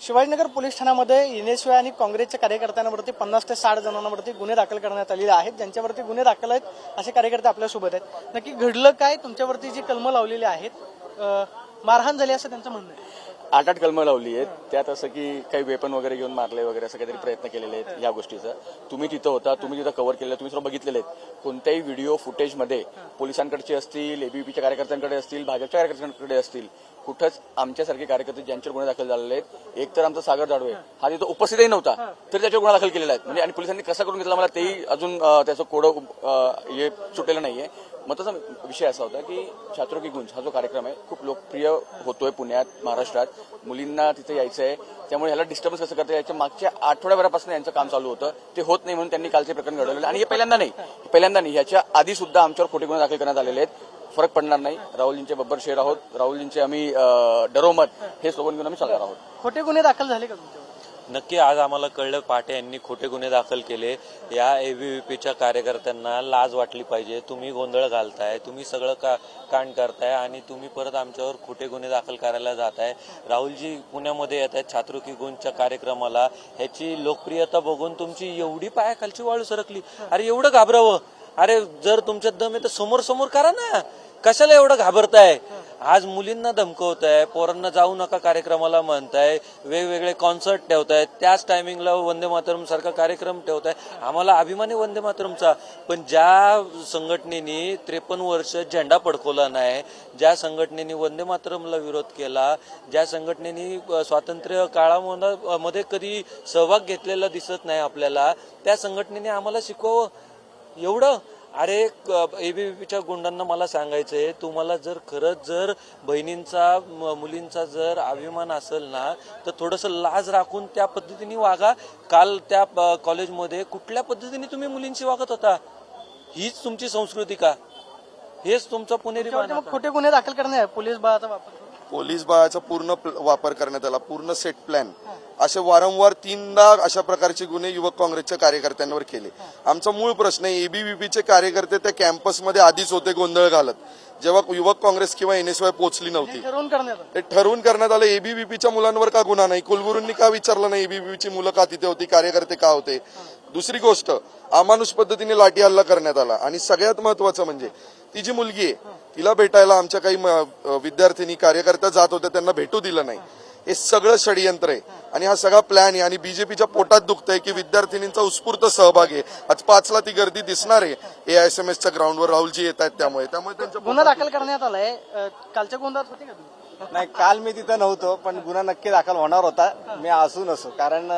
Shivajinagar police ठाण्यामध्ये NSY आणि काँग्रेसच्या कार्यकर्त्यांवरती 50 ते 60 जणांवरती गुन्हे दाखल करण्यात आलेले आहेत. ज्यांच्यावरती गुन्हे दाखल आहेत असे कार्यकर्ते आपल्यासोबत आहेत. नक्की घडलं काय? तुमच्यावरती जी कलमं लावलेली आहेत, मारहाण झाली असं त्यांचं म्हणणं आहे. 8 कलमं लावली आहेत. त्यात असं की काही वेपन वगैरे घेऊन मारले वगैरे असं काहीतरी प्रयत्न केलेले आहेत या गोष्टीचा. तुम्ही तिथं होता, तुम्ही तिथं कव्हर केलेलं, तुम्ही सर्व बघितलेले आहेत. कोणत्याही व्हिडिओ फुटेजमध्ये पोलिसांकडचे असतील, ABVPच्या कार्यकर्त्यांकडे असतील, भाजपच्या कार्यकर्त्यांकडे असतील, कुठंच आमच्यासारखे कार्यकर्ते ज्यांच्यावर गुन्हे दाखल झालेले आहेत, एक तर आमचा सागर जाधव हा तिथं उपस्थितही नव्हता तरी त्याच्यावर गुन्हा दाखल केलेला आहे. म्हणजे आणि पोलिसांनी कसा करून घेतला मला तेही अजून त्याचं कोडं हे सुटलेलं नाहीये. महत्वाचा विषय असा होता की छात्रों की गुंज हा जो कार्यक्रम आहे खूप लोकप्रिय होतोय पुण्यात, महाराष्ट्रात. मुलींना तिथे यायचं आहे, त्यामुळे ह्याला डिस्टर्बन्स कसं करता यायचं मागच्या आठवड्याभरापासून यांचं काम चालू होतं. ते होत नाही म्हणून त्यांनी कालचे प्रकरण घडवलेलं. आणि हे पहिल्यांदा नाही, ह्याच्या आधी सुद्धा आमच्यावर खोटे गुन्हे दाखल करण्यात आलेले आहेत. फरक पडणार नाही. राहुलजींचे बब्बर शेर आहोत, राहुलजींचे आम्ही डरोमत हे स्लोगन घेऊन आम्ही चालणार आहोत. खोटे गुन्हे दाखल झाले का तुमच्यावर? नक्की आज आम्हाला कळलं पाटे यांनी खोटे गुन्हे दाखल केले. या ABVPच्या कार्यकर्त्यांना लाज वाटली पाहिजे. तुम्ही गोंधळ घालताय, तुम्ही सगळं कांड करताय आणि तुम्ही परत आमच्यावर खोटे गुन्हे दाखल करायला जाताय. राहुलजी पुण्यामध्ये येत आहेत छात्रों की गुंजच्या कार्यक्रमाला. ह्याची लोकप्रियता बघून तुमची एवढी पायाखालची वाळू सरकली. अरे एवढं घाबरावं? अरे जर तुमच्यात दम आहे तर समोर समोर करा ना, कशाला एवढं घाबरताय? आज मुलींना धमकवताय, पोरांना जाऊ नका कार्यक्रमाला म्हणताय, वेगवेगळे कॉन्सर्ट ठेवताय, त्याच टायमिंगला वंदे मातरम सारखा कार्यक्रम ठेवताय. आम्हाला अभिमान आहे वंदे मातरमचा, पण ज्या संघटनेने 53 वर्ष झेंडा फडकवला नाही, ज्या संघटनेने वंदे मातरमला विरोध केला, ज्या संघटनेने स्वातंत्र्य काळामध्ये कधी सहभाग घेतलेला दिसत नाही आपल्याला, त्या संघटनेने आम्हाला शिकवावं एवढं. अरे ABVPच्या गुंडांना मला सांगायचंय, तुम्हाला जर खरंच जर बहिणींचा मुलींचा जर अभिमान असेल ना तर थोडंसं लाज राखून त्या पद्धतीने वागा. काल त्या कॉलेजमध्ये कुठल्या पद्धतीने तुम्ही मुलींशी वागत होता? हीच तुमची संस्कृती का? हेच तुमचा पुणेरी बाणा का? खोटे गुन्हे दाखल करणे पोलीस बळाचा वापर करून? पोलीस बळाचा पूर्ण वापर करण्यात आला, पूर्ण सेट प्लॅन. असे वारंवार 3दा अशा प्रकारचे गुन्हे युवक काँग्रेसच्या कार्यकर्त्यांवर केले. आमचा मूळ प्रश्न आहे, ABVPचे कार्यकर्ते त्या कॅम्पसमध्ये आधीच होते गोंधळ घालत, जेव्हा युवक काँग्रेस किंवा NSY पोहोचली नव्हती. ते ठरवून करण्यात आलं. ABVPच्या मुलांवर का गुन्हा नाही? कुलगुरूंनी का विचारलं नाही ABVPची मुलं का तिथे होती, कार्यकर्ते का होते? दुसरी गोष्ट, अमानुष पद्धतीने लाठी हल्ला करण्यात आला. आणि सगळ्यात महत्वाचं म्हणजे ती जी मुलगी आहे तिला भेटायला आमच्या काही विद्यार्थिनी कार्यकर्त्या जात होत्या, त्यांना भेटू दिलं नाही. हे सगळं षडयंत्र आहे आणि हा सगळा प्लॅन आहे. आणि BJPच्या पोटात दुखतंय की विद्यार्थिनींचा उत्स्फूर्त सहभाग आहे. आज 5ला ती गर्दी दिसणार आहे AISMSच्या ग्राउंडवर. राहुलजी येत आहेत, त्यामुळे त्यांच्या गुन्हा दाखल करण्यात आलाय. कालच्या गोंधळात होते का तुम्ही? नाही, काल मी तिथं नव्हतो, पण गुन्हा नक्की दाखल होणार होता, मी असू नसो. कारण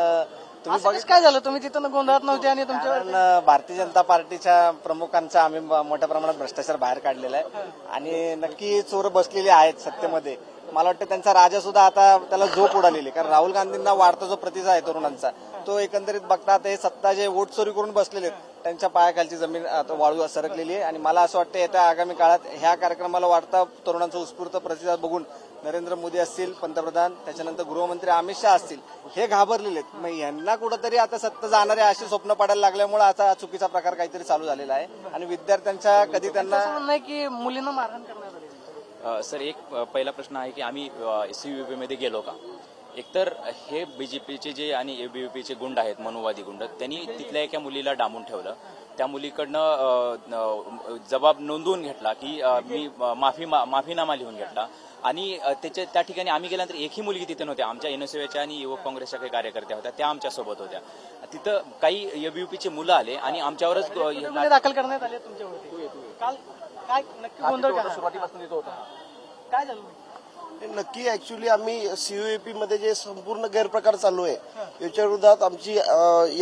तुम्ही काय झालं, तुम्ही तिथं गोंधळात नव्हते आणि तुमच्या भारतीय जनता पार्टीच्या प्रमुखांचा आम्ही मोठ्या प्रमाणात भ्रष्टाचार बाहेर काढलेला आहे आणि नक्की चोर बसलेले आहेत सत्तेमध्ये. मला वाटतं त्यांचा राजा सुद्धा आता त्याला झोप उडालेली, कारण राहुल गांधींना वाढता जो प्रतिसाद आहे तरुणांचा, तो एकंदरीत बघता ते सत्ता जे वोट चोरी करून बसलेले त्यांच्या पायाखालची जमीन वाळू सरकलेली आहे. आणि मला असं वाटतं येत्या आगामी काळात ह्या कार्यक्रमाला वाढता तरुणांचा उत्स्फूर्त प्रतिसाद बघून नरेंद्र मोदी असतील पंतप्रधान, त्याच्यानंतर गृहमंत्री अमित शहा असतील, हे घाबरलेले आहेत. मग यांना कुठंतरी आता सत्ता जाणारे अशी स्वप्न पडायला लागल्यामुळे आता चुकीचा प्रकार काहीतरी चालू झालेला आहे. आणि विद्यार्थ्यांच्या कधी त्यांना नाही की मुलींना मारहाण करण्यात आली. सर, एक पहिला प्रश्न आहे की आम्ही CVP मध्ये गेलो का? एकतर हे BJPचे जे आणि ABVPचे गुंड आहेत, मनुवादी गुंड, त्यांनी तिथल्या एका मुलीला डांबून ठेवलं. त्या मुलीकडनं जबाब नोंदवून घेतला की मी माफीनामा लिहून घेतला. आणि त्या ठिकाणी आम्ही गेल्यानंतर एकही मुलगी तिथे नव्हत्या. आमच्या NSYच्या आणि युवक काँग्रेसच्या काही कार्यकर्त्या होत्या, त्या आमच्या सोबत होत्या. तिथं काही ABVPचे मुलं आले आणि आमच्यावरच गुन्हे दाखल करण्यात आले तुमच्यावरती. काल काय नक्की गोंधळ काय सुरुवातीपासून तिथं होता. काय झालं? नक्की ऍक्च्युली आम्ही CVP मध्ये जे संपूर्ण गैरप्रकार चालू आहे याच्या विरोधात आमची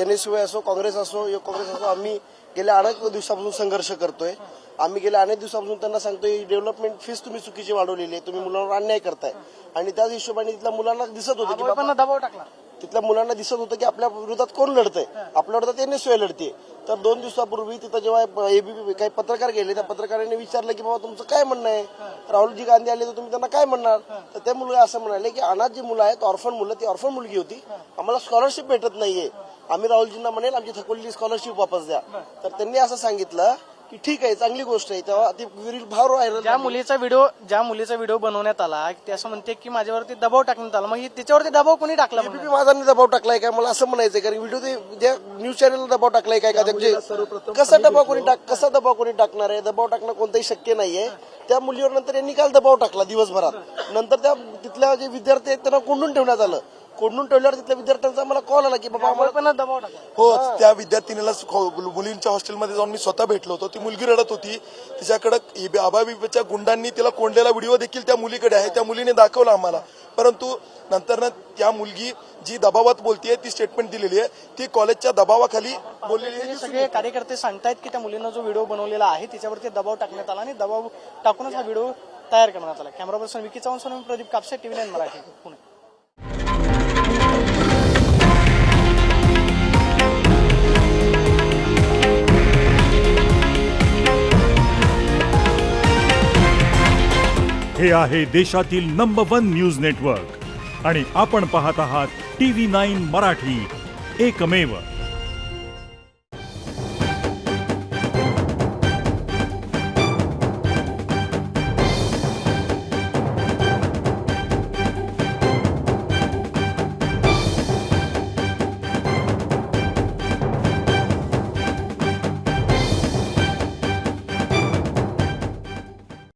NSY असो, काँग्रेस असो, युवक काँग्रेस असो, आम्ही गेल्या अनेक दिवसापासून संघर्ष करतोय. आम्ही गेल्या अनेक दिवसापासून त्यांना सांगतोय डेव्हलपमेंट फीस तुम्ही चुकीची वाढवलेली आहे, तुम्ही मुलांवर अन्याय करताय. आणि त्याच हिशोबाने तिथल्या मुलांना दिसत होतं की दबाव टाकला. तिथल्या मुलांना दिसत होतं की आपल्या विरोधात कोण लढतंय, आपल्या विरोधात NSY लढते. तर 2 दिवसापूर्वी तिथं जेव्हा ABVP काही पत्रकार गेले, त्या पत्रकारांनी विचारलं की बाबा तुमचं काय म्हणणं आहे, राहुलजी गांधी आले तर तुम्ही त्यांना काय म्हणणार? तर ते मुलं असं म्हणाले की अनाथ जी मुलं आहेत, ऑर्फन मुलं, ती ऑर्फन मुलगी होती, आम्हाला स्कॉलरशिप भेटत नाहीये, आम्ही राहुलजींना म्हणेल आमची थकवलेली स्कॉलरशिप वापस द्या. तर त्यांनी असं सांगितलं की ठीक आहे चांगली गोष्ट आहे, तेव्हा ती फार व्हायरल ज्या मुलीचा व्हिडिओ बनवण्यात आला ते असं म्हणते की माझ्यावरती दबाव टाकण्यात आला, मग त्याच्यावरती दबाव कोणी टाकला मग? एबीपी माझा दबाव टाकलाय काय मला असं म्हणायचंय, कारण व्हिडिओ ते ज्या न्यूज चॅनलला दबाव टाकलाय काय का कसा दबाव कोणी टाकणार आहे? दबाव टाकणं कोणतंही शक्य नाहीये. त्या मुलीवर नंतर यांनी काल दबाव टाकला दिवसभरात. नंतर त्या तिथल्या जे विद्यार्थी आहेत त्यांना कोंडून ठेवण्यात आलं. कोंडून ठेवल्यावर तिथल्या विद्यार्थ्यांचा मला कॉल आला की बाबा आम्हाला पण दबाव टाकला. हो, त्या विद्यार्थिनीला मुलींच्या हॉस्टेलमध्ये जाऊन मी स्वतः भेटलो होतो. ती मुलगी रडत होती, तिच्याकडे आबाबीच्या गुंडांनी तिला कोंडलेला व्हिडिओ देखील त्या मुलीकडे आहे. त्या मुलीने दाखवला आम्हाला, परंतु नंतर त्या मुलगी जी दबावात बोलतीये ती स्टेटमेंट दिलेली आहे, ती कॉलेजच्या दबावाखाली बोललेली आहे. हे सगळे कार्यकर्ते सांगतायत की त्या मुलीनं जो व्हिडिओ बनवलेला आहे तिच्यावरती दबाव टाकण्यात आला आणि दबाव टाकूनच हा व्हिडिओ तयार करण्यात आला. Camera person Vicky Chavan, Pradeep Kapse, TV9 Marathi, Pune. हे आहे देशातील नंबर 1 न्यूज नेटवर्क आणि आपण पाहत आहात TV9 मराठी, एकमेव.